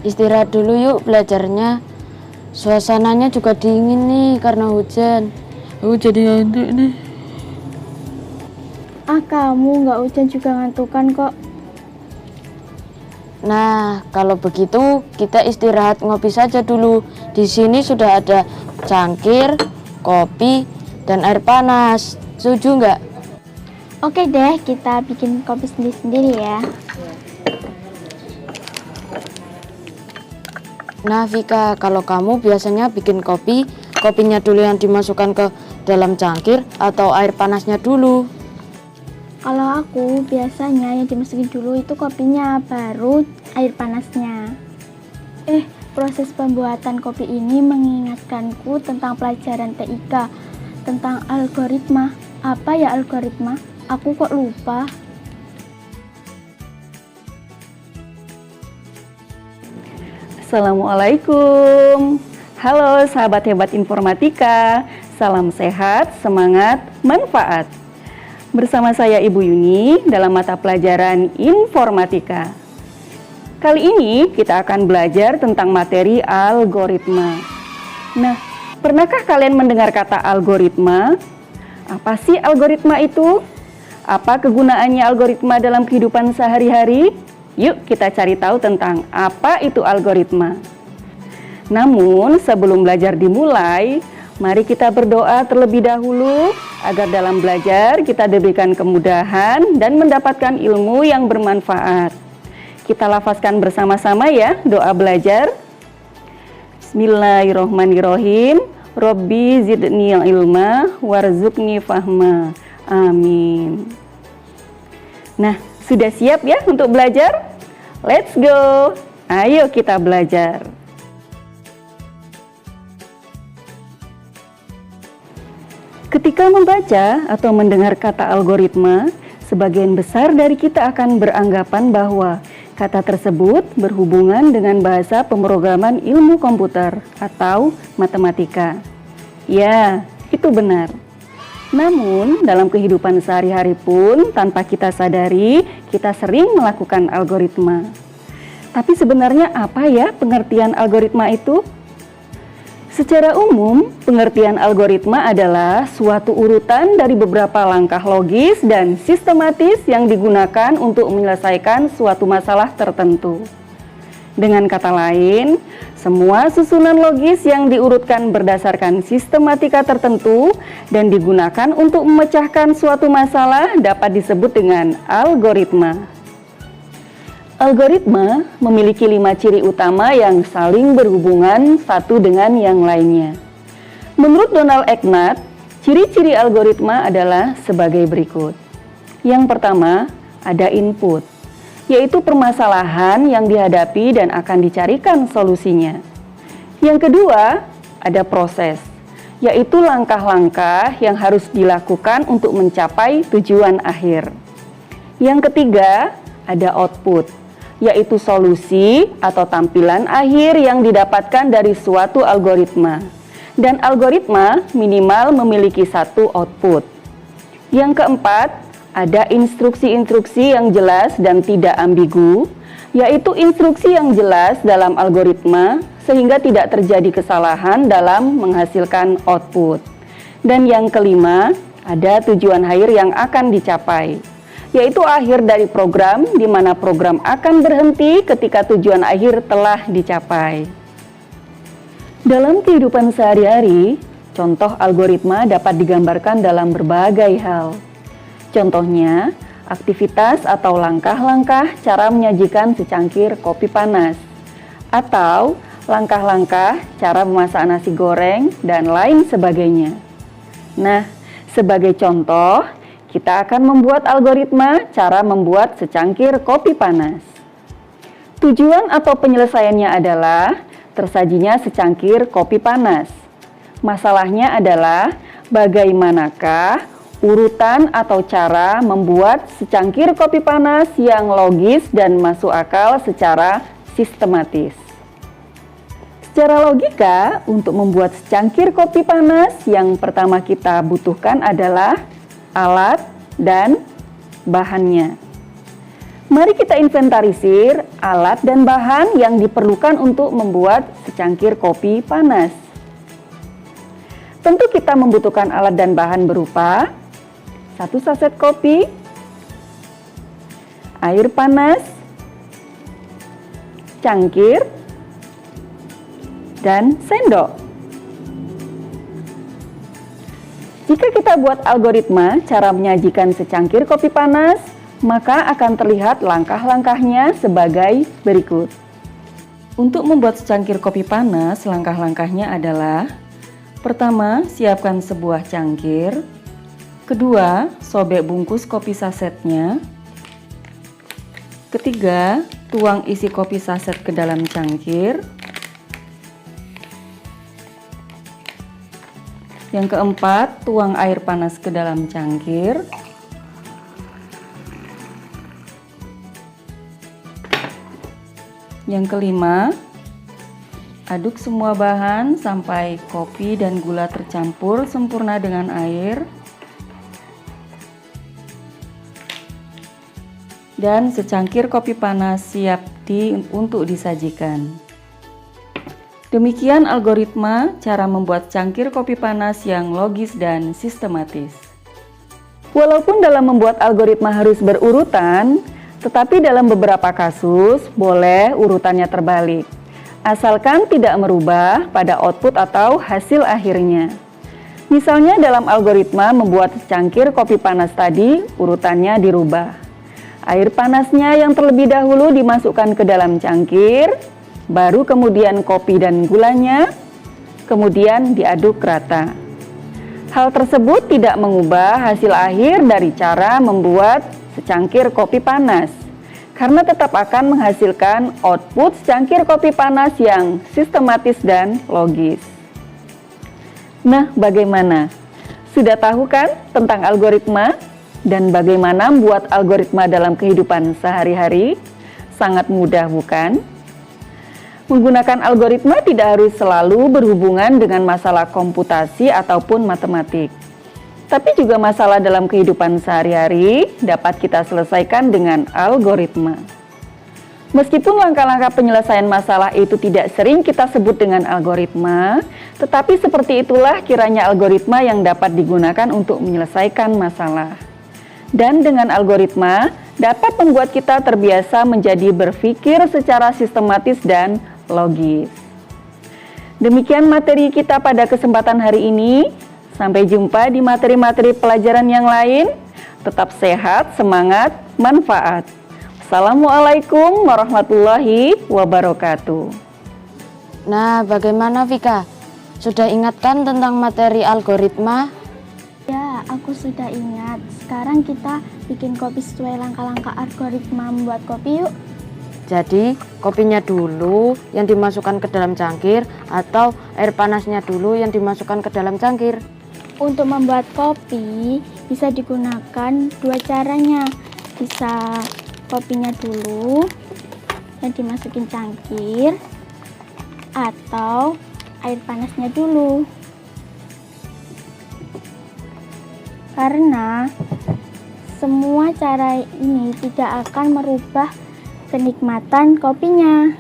Istirahat dulu yuk belajarnya. Suasananya juga dingin nih karena hujan. Aku jadi ngantuk nih. Kamu nggak hujan juga ngantukan kok. Nah, kalau begitu kita istirahat ngopi saja dulu. Di sini sudah ada cangkir, kopi, dan air panas. Setuju nggak? Oke deh, kita bikin kopi sendiri-sendiri ya. Nah, Vika, kalau kamu biasanya bikin kopi, kopinya dulu yang dimasukkan ke dalam cangkir atau air panasnya dulu? Kalau aku biasanya yang dimasukin dulu itu kopinya, baru air panasnya. Proses pembuatan kopi ini mengingatkanku tentang pelajaran TIK, tentang algoritma. Apa ya algoritma? Aku kok lupa. Assalamualaikum. Halo sahabat hebat informatika. Salam sehat, semangat, manfaat. Bersama saya Ibu Yuni dalam mata pelajaran informatika. Kali ini kita akan belajar tentang materi algoritma. Nah, pernahkah kalian mendengar kata algoritma? Apa sih algoritma itu? Apa kegunaannya algoritma dalam kehidupan sehari-hari? Yuk kita cari tahu tentang apa itu algoritma. Namun sebelum belajar dimulai, mari kita berdoa terlebih dahulu agar dalam belajar kita diberikan kemudahan dan mendapatkan ilmu yang bermanfaat. Kita lafazkan bersama-sama ya doa belajar. Bismillahirrohmanirrohim. Robbi zidni ilma warzuqni fahma. Amin. Nah, sudah siap ya untuk belajar? Let's go. Ayo kita belajar. Ketika membaca atau mendengar kata algoritma, sebagian besar dari kita akan beranggapan bahwa kata tersebut berhubungan dengan bahasa pemrograman ilmu komputer atau matematika. Ya, itu benar. Namun, dalam kehidupan sehari-hari pun tanpa kita sadari, kita sering melakukan algoritma. Tapi sebenarnya apa ya pengertian algoritma itu? Secara umum, pengertian algoritma adalah suatu urutan dari beberapa langkah logis dan sistematis yang digunakan untuk menyelesaikan suatu masalah tertentu. Dengan kata lain, semua susunan logis yang diurutkan berdasarkan sistematika tertentu dan digunakan untuk memecahkan suatu masalah dapat disebut dengan algoritma. Algoritma memiliki 5 ciri utama yang saling berhubungan satu dengan yang lainnya. Menurut Donald Eknat, ciri-ciri algoritma adalah sebagai berikut. Yang pertama, ada input, yaitu permasalahan yang dihadapi dan akan dicarikan solusinya. Yang kedua, ada proses, yaitu langkah-langkah yang harus dilakukan untuk mencapai tujuan akhir. Yang ketiga, ada output, yaitu solusi atau tampilan akhir yang didapatkan dari suatu algoritma. Dan algoritma minimal memiliki satu output. Yang keempat, ada instruksi-instruksi yang jelas dan tidak ambigu, yaitu instruksi yang jelas dalam algoritma sehingga tidak terjadi kesalahan dalam menghasilkan output. Dan yang kelima, ada tujuan akhir yang akan dicapai, yaitu akhir dari program di mana program akan berhenti ketika tujuan akhir telah dicapai. Dalam kehidupan sehari-hari, contoh algoritma dapat digambarkan dalam berbagai hal. Contohnya, aktivitas atau langkah-langkah cara menyajikan secangkir kopi panas, atau langkah-langkah cara memasak nasi goreng, dan lain sebagainya. Nah, sebagai contoh, kita akan membuat algoritma cara membuat secangkir kopi panas. Tujuan atau penyelesaiannya adalah tersajinya secangkir kopi panas. Masalahnya adalah bagaimanakah urutan atau cara membuat secangkir kopi panas yang logis dan masuk akal secara sistematis. Secara logika, untuk membuat secangkir kopi panas, yang pertama kita butuhkan adalah alat dan bahannya. Mari kita inventarisir alat dan bahan yang diperlukan untuk membuat secangkir kopi panas. Tentu kita membutuhkan alat dan bahan berupa 1 saset kopi, air panas, cangkir, dan sendok. Jika kita buat algoritma cara menyajikan secangkir kopi panas, maka akan terlihat langkah-langkahnya sebagai berikut. Untuk membuat secangkir kopi panas, langkah-langkahnya adalah: pertama, siapkan sebuah cangkir. Kedua, sobek bungkus kopi sasetnya. Ketiga, tuang isi kopi saset ke dalam cangkir. Yang keempat, tuang air panas ke dalam cangkir. Yang kelima, aduk semua bahan sampai kopi dan gula tercampur sempurna dengan air. Dan secangkir kopi panas siap untuk disajikan. Demikian algoritma cara membuat cangkir kopi panas yang logis dan sistematis. Walaupun dalam membuat algoritma harus berurutan, tetapi dalam beberapa kasus boleh urutannya terbalik, asalkan tidak merubah pada output atau hasil akhirnya. Misalnya dalam algoritma membuat secangkir kopi panas tadi, urutannya dirubah. Air panasnya yang terlebih dahulu dimasukkan ke dalam cangkir, baru kemudian kopi dan gulanya, kemudian diaduk rata. Hal tersebut tidak mengubah hasil akhir dari cara membuat secangkir kopi panas, karena tetap akan menghasilkan output secangkir kopi panas yang sistematis dan logis. Nah, bagaimana? Sudah tahu kan tentang algoritma? Dan bagaimana membuat algoritma dalam kehidupan sehari-hari? Sangat mudah, bukan? Menggunakan algoritma tidak harus selalu berhubungan dengan masalah komputasi ataupun matematik. Tapi juga masalah dalam kehidupan sehari-hari dapat kita selesaikan dengan algoritma. Meskipun langkah-langkah penyelesaian masalah itu tidak sering kita sebut dengan algoritma, tetapi seperti itulah kiranya algoritma yang dapat digunakan untuk menyelesaikan masalah. Dan dengan algoritma dapat membuat kita terbiasa menjadi berpikir secara sistematis dan logis. Demikian materi kita pada kesempatan hari ini. Sampai jumpa di materi-materi pelajaran yang lain. Tetap sehat, semangat, manfaat. Assalamualaikum warahmatullahi wabarakatuh. Nah, bagaimana Vika? Sudah ingatkan tentang materi algoritma? Ya, aku sudah ingat. Sekarang kita bikin kopi sesuai langkah-langkah algoritma membuat kopi yuk. Jadi, kopinya dulu yang dimasukkan ke dalam cangkir atau air panasnya dulu yang dimasukkan ke dalam cangkir? Untuk membuat kopi bisa digunakan dua caranya. Bisa kopinya dulu yang dimasukin cangkir atau air panasnya dulu. Karena semua cara ini tidak akan merubah kenikmatan kopinya.